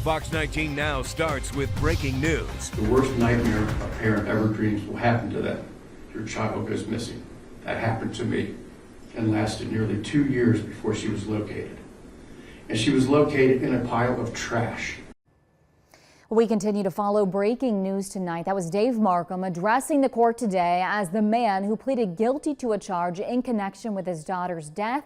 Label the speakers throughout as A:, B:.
A: Fox 19 Now starts with breaking news.
B: The worst nightmare a parent ever dreams will happen to them. Your child goes missing. That happened to me and lasted nearly 2 years before she was located. And she was located in a pile of trash.
C: We continue to follow breaking news tonight. That was Dave Markham addressing the court today as the man who pleaded guilty to a charge in connection with his daughter's death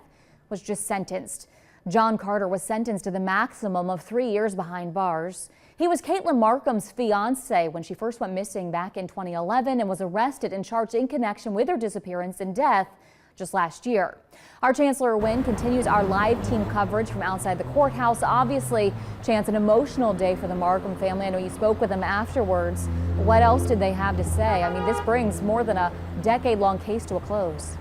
C: was just sentenced. John Carter was sentenced to the maximum of 3 years behind bars. He was Katelyn Markham's fiance when she first went missing back in 2011 and was arrested and charged in connection with her disappearance and death just last year. Our Chancellor Wynn continues our live team coverage from outside the courthouse. Obviously, Chance, an emotional day for the Markham family. I know you spoke with them afterwards. What else did they have to say? I mean, this brings more than a decade-long case to a close.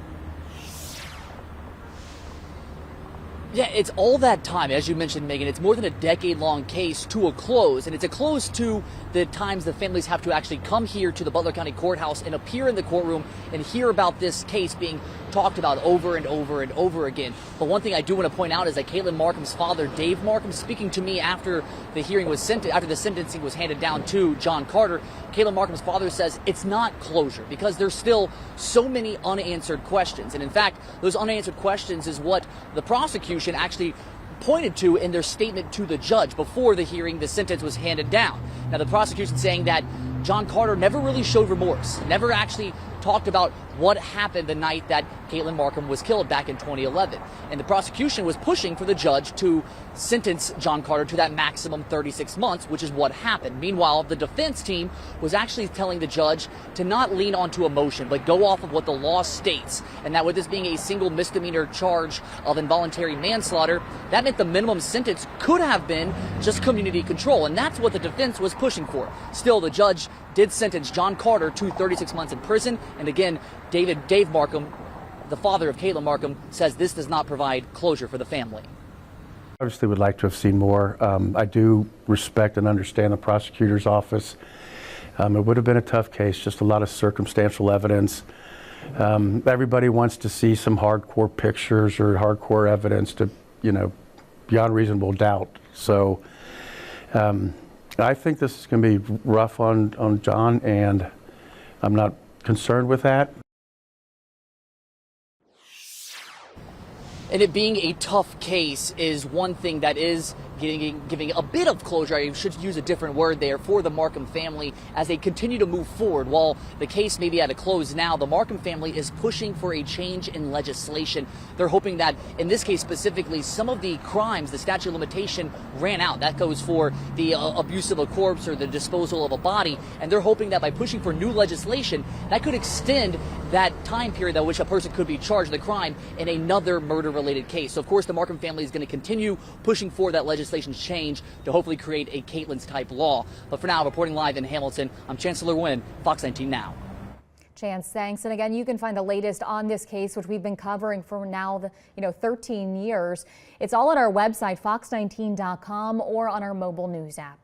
D: Yeah, it's all that time, as you mentioned, Megan. It's more than a decade-long case to a close, and it's a close to the times the families have to actually come here to the Butler County Courthouse and appear in the courtroom and hear about this case being talked about over and over and over again. But one thing I do want to point out is that Katelyn Markham's father, Dave Markham, speaking to me after the hearing was after the sentencing was handed down to John Carter, Katelyn Markham's father says it's not closure because there's still so many unanswered questions. And in fact, those unanswered questions is what the prosecution actually pointed to in their statement to the judge before the hearing, the sentence was handed down. Now, the prosecution saying that John Carter never really showed remorse, never actually talked about what happened the night that Katelyn Markham was killed back in 2011. And the prosecution was pushing for the judge to sentence John Carter to that maximum 36 months, which is what happened. Meanwhile, the defense team was actually telling the judge to not lean onto emotion, but go off of what the law states. And that with this being a single misdemeanor charge of involuntary manslaughter, that meant the minimum sentence could have been just community control. And that's what the defense was pushing for. Still, the judge did sentence John Carter to 36 months in prison. And again, Dave Markham, the father of Katelyn Markham, says this does not provide closure for the family.
B: Obviously would like to have seen more. I do respect and understand the prosecutor's office. It would have been a tough case, just a lot of circumstantial evidence. Everybody wants to see some hardcore pictures or hardcore evidence to, beyond reasonable doubt. So I think this is going to be rough on John, and I'm not concerned with that.
D: And it being a tough case is one thing that is giving a bit of closure, I should use a different word there, for the Markham family as they continue to move forward. While the case may be at a close now, the Markham family is pushing for a change in legislation. They're hoping that, in this case specifically, some of the crimes, the statute of limitation ran out. That goes for the abuse of a corpse or the disposal of a body. And they're hoping that by pushing for new legislation, that could extend that time period at which a person could be charged with a crime in another murder-related case. So, of course, the Markham family is going to continue pushing for that legislation change to hopefully create a Katelyn's type law. But for now, reporting live in Hamilton, I'm Chancellor Wynn, Fox 19 Now.
C: Chance, thanks. And again, you can find the latest on this case, which we've been covering for now, 13 years. It's all on our website, fox19.com, or on our mobile news app.